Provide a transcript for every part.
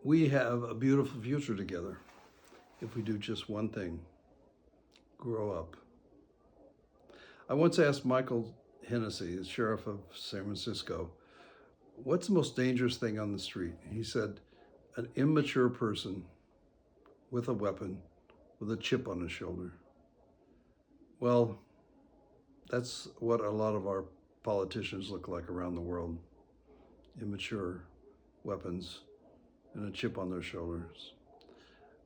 We have a beautiful future together if we do just one thing: grow up. I once asked Michael Hennessy, the sheriff of San Francisco, what's the most dangerous thing on the street? He said, an immature person with a weapon, with a chip on his shoulder. Well, that's what a lot of our politicians look like around the world. Immature weapons and a chip on their shoulders.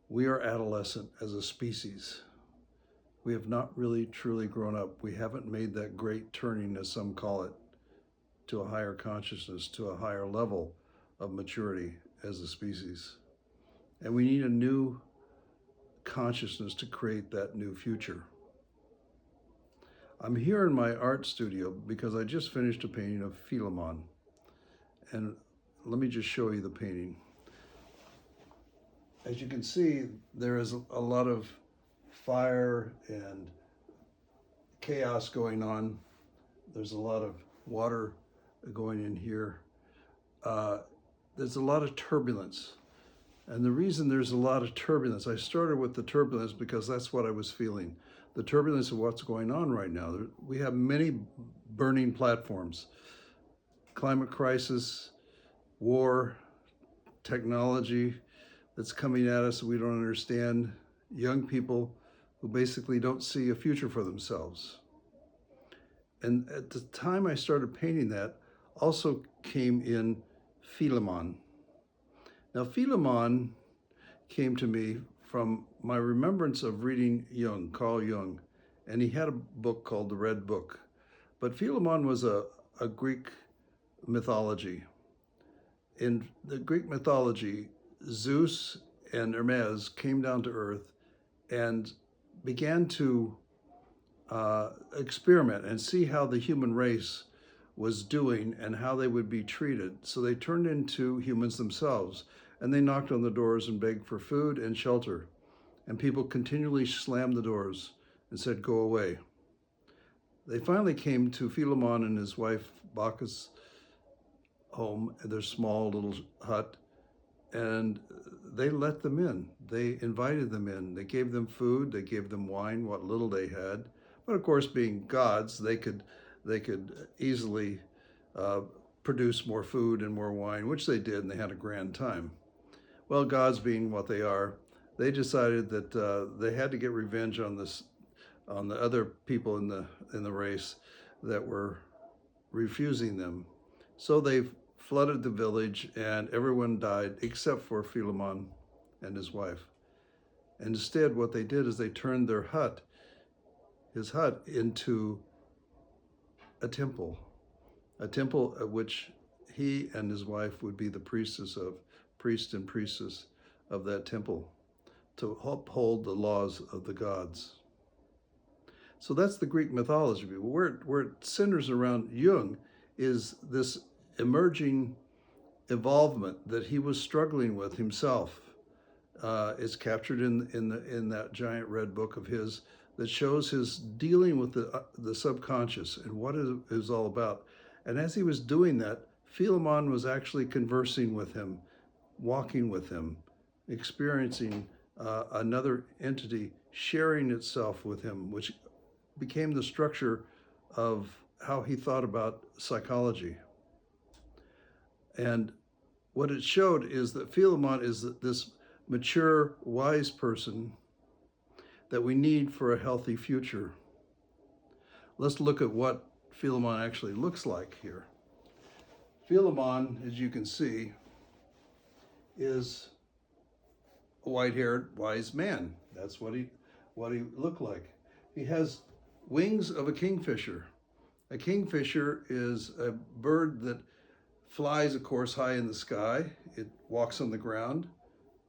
We are adolescent as a species. We have not really truly grown up. We haven't made that great turning, as some call it, to a higher consciousness, to a higher level of maturity as a species. And we need a new consciousness to create that new future. I'm here in my art studio because I just finished a painting of Philemon. And let me just show you the painting. As you can see, there is a lot of fire and chaos going on. There's a lot of water going in here. There's a lot of turbulence. And the reason there's a lot of turbulence, I started with the turbulence because that's what I was feeling. The turbulence of what's going on right now. We have many burning platforms: climate crisis, war, technology that's coming at us that we don't understand, young people who basically don't see a future for themselves. And at the time I started painting that, also came in Philemon. Now, Philemon came to me from my remembrance of reading Jung, Carl Jung, and he had a book called The Red Book. But Philemon was a Greek mythology. In the Greek mythology, Zeus and Hermes came down to earth and began to experiment and see how the human race was doing and how they would be treated. So they turned into humans themselves, and they knocked on the doors and begged for food and shelter. And people continually slammed the doors and said, "Go away." They finally came to Philemon and his wife Bacchus' home, their small little hut, and they let them in. They invited them in. They gave them food. They gave them wine, what little they had. But of course, being gods, they could easily produce more food and more wine, which they did, and they had a grand time. Well, gods being what they are, they decided that they had to get revenge on the other people in the race that were refusing them. So they flooded the village, and everyone died except for Philemon and his wife. And instead, what they did is they turned his hut into a temple at which he and his wife would be the priest and priestess of that temple, to uphold the laws of the gods. So that's the Greek mythology. Where it centers around Jung is this emerging evolvement that he was struggling with himself. It's captured in that giant red book of his that shows his dealing with the subconscious and what it is all about. And as he was doing that, Philemon was actually conversing with him, walking with him, experiencing another entity sharing itself with him, which became the structure of how he thought about psychology. And what it showed is that Philemon is this mature, wise person that we need for a healthy future. Let's look at what Philemon actually looks like here. Philemon, as you can see, is a white-haired, wise man. That's what he looked like. He has wings of a kingfisher. A kingfisher is a bird that flies, of course, high in the sky. It walks on the ground,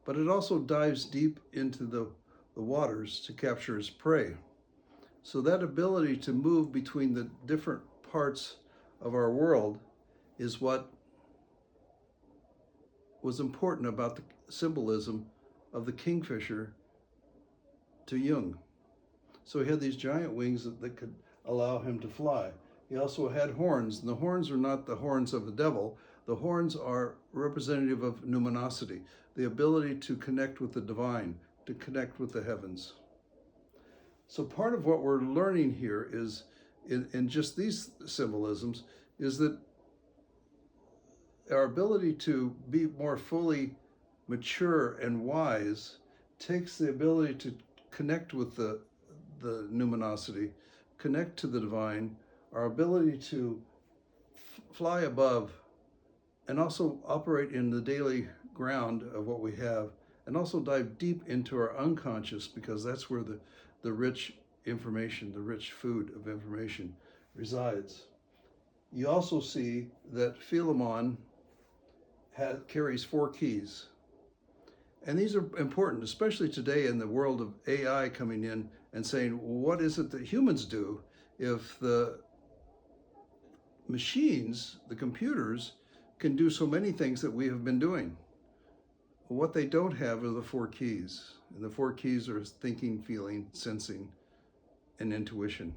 but it also dives deep into the waters to capture its prey. So that ability to move between the different parts of our world is what was important about the symbolism of the kingfisher to Jung. So he had these giant wings that could allow him to fly. He also had horns, and the horns are not the horns of the devil. The horns are representative of numinosity, the ability to connect with the divine, to connect with the heavens. So part of what we're learning here is, in just these symbolisms, is that our ability to be more fully mature and wise takes the ability to connect with the numinosity, connect to the divine, our ability to fly above, and also operate in the daily ground of what we have, and also dive deep into our unconscious, because that's where the rich information, the rich food of information resides. You also see that Philemon carries 4 keys. And these are important, especially today in the world of AI coming in and saying, what is it that humans do if the machines, the computers, can do so many things that we have been doing? What they don't have are the 4 keys. And the 4 keys are thinking, feeling, sensing, and intuition.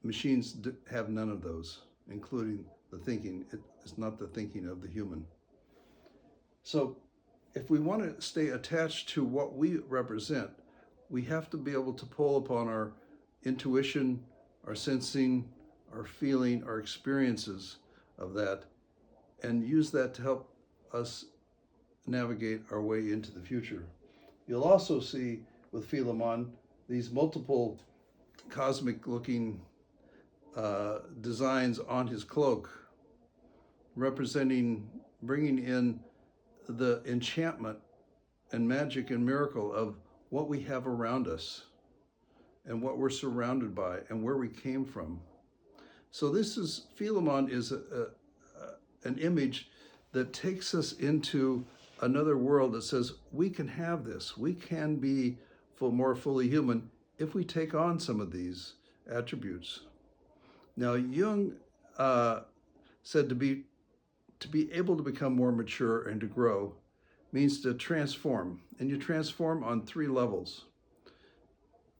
Machines have none of those, including the thinking. It's not the thinking of the human. So if we want to stay attached to what we represent, we have to be able to pull upon our intuition, our sensing, our feeling, our experiences of that, and use that to help us navigate our way into the future. You'll also see with Philemon these multiple cosmic looking designs on his cloak, representing bringing in the enchantment and magic and miracle of what we have around us and what we're surrounded by and where we came from. So Philemon is an image that takes us into another world that says we can have this. We can be more fully human if we take on some of these attributes. Now, Jung said to be able to become more mature and to grow means to transform. And you transform on 3 levels.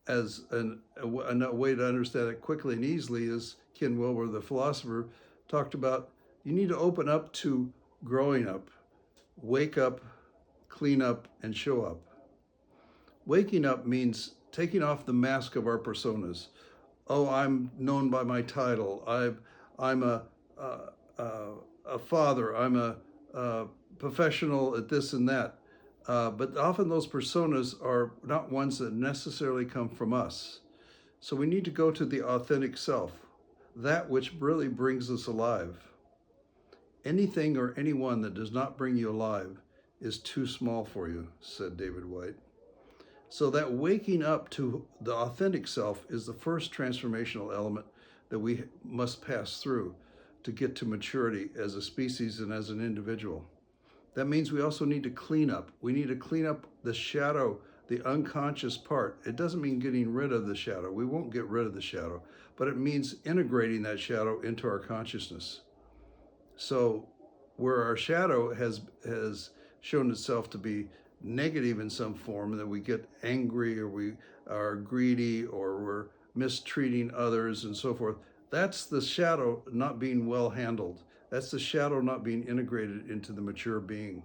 As a way to understand it quickly and easily is Ken Wilber, the philosopher, talked about you need to open up to growing up, wake up, clean up, and show up. Waking up means taking off the mask of our personas. Oh, I'm known by my title. I'm a father. I'm a professional at this and that. But often those personas are not ones that necessarily come from us. So we need to go to the authentic self, that which really brings us alive. Anything or anyone that does not bring you alive is too small for you, said David White. So that waking up to the authentic self is the first transformational element that we must pass through to get to maturity as a species and as an individual. That means we also need to clean up. We need to clean up the shadow, the unconscious part. It doesn't mean getting rid of the shadow. We won't get rid of the shadow, but it means integrating that shadow into our consciousness. So where our shadow has shown itself to be negative in some form, that we get angry or we are greedy or we're mistreating others and so forth, that's the shadow not being well handled. That's the shadow not being integrated into the mature being.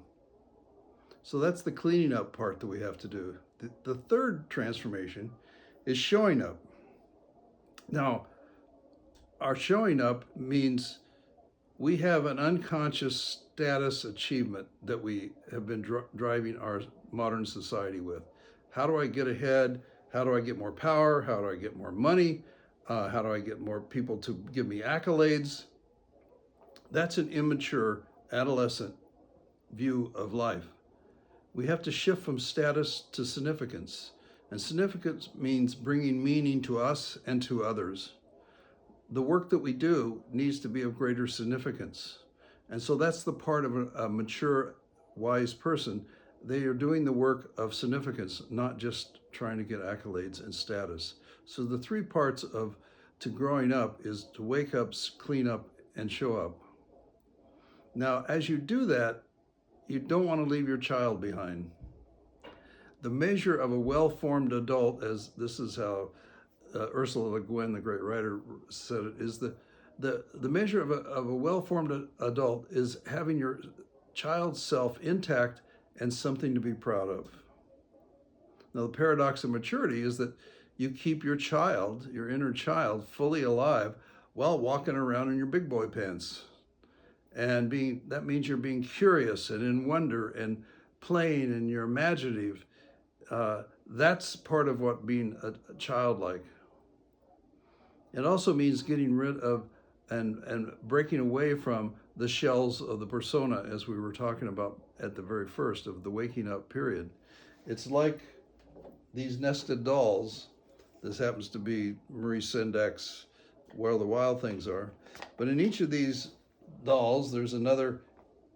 So that's the cleaning up part that we have to do. The third transformation is showing up. Now, our showing up means we have an unconscious status achievement that we have been driving our modern society with. How do I get ahead? How do I get more power? How do I get more money? How do I get more people to give me accolades? That's an immature adolescent view of life. We have to shift from status to significance. And significance means bringing meaning to us and to others. The work that we do needs to be of greater significance. And so that's the part of a mature, wise person. They are doing the work of significance, not just trying to get accolades and status. So the 3 parts to growing up is to wake up, clean up, and show up. Now, as you do that, you don't want to leave your child behind. The measure of a well-formed adult, as this is how Ursula Le Guin, the great writer, said it, is The measure of a well-formed adult is having your child's self intact and something to be proud of. Now, the paradox of maturity is that you keep your child, your inner child, fully alive while walking around in your big boy pants. And that means you're being curious and in wonder and playing and you're imaginative. That's part of what being a childlike. It also means getting rid of and breaking away from the shells of the persona, as we were talking about at the very first of the waking up period. It's like these nested dolls. This happens to be Marie Sendak's Where the Wild Things Are. But in each of these dolls, there's another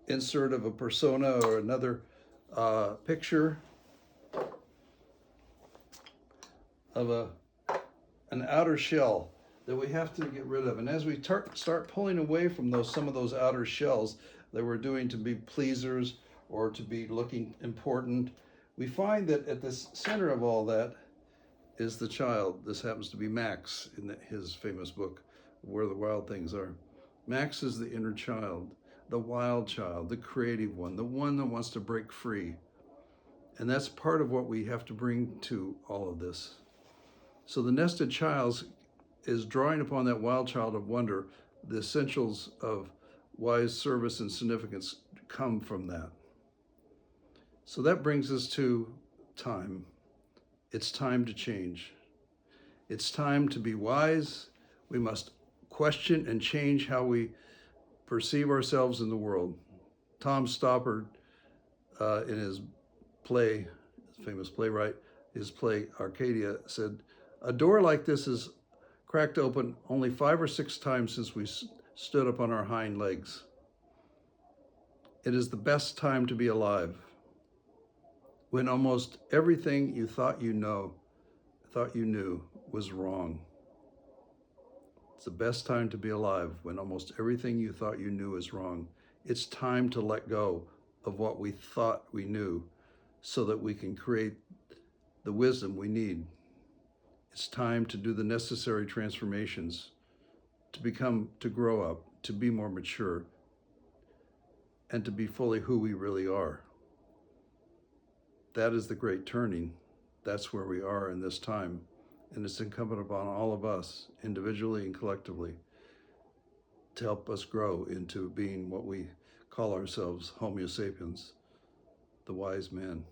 insert of a persona or another picture of an outer shell that we have to get rid of. And as we start pulling away from some of those outer shells that we're doing to be pleasers or to be looking important, we find that at the center of all that is the child. This happens to be Max in his famous book, Where the Wild Things Are. Max is the inner child, the wild child, the creative one that wants to break free. And that's part of what we have to bring to all of this. So the nested child is drawing upon that wild child of wonder. The essentials of wise service and significance come from that. So that brings us to time. It's time to change. It's time to be wise. We must question and change how we perceive ourselves in the world. Tom Stoppard, in his play, his famous playwright, his play Arcadia, said, "A door like this is cracked open only 5 or 6 times since we stood up on our hind legs. It is the best time to be alive, when almost everything you thought you knew was wrong. It's the best time to be alive, when almost everything you thought you knew is wrong. It's time to let go of what we thought we knew so that we can create the wisdom we need. It's time to do the necessary transformations, to grow up, to be more mature, and to be fully who we really are." That is the great turning. That's where we are in this time. And it's incumbent upon all of us, individually and collectively, to help us grow into being what we call ourselves, Homo sapiens, the wise man.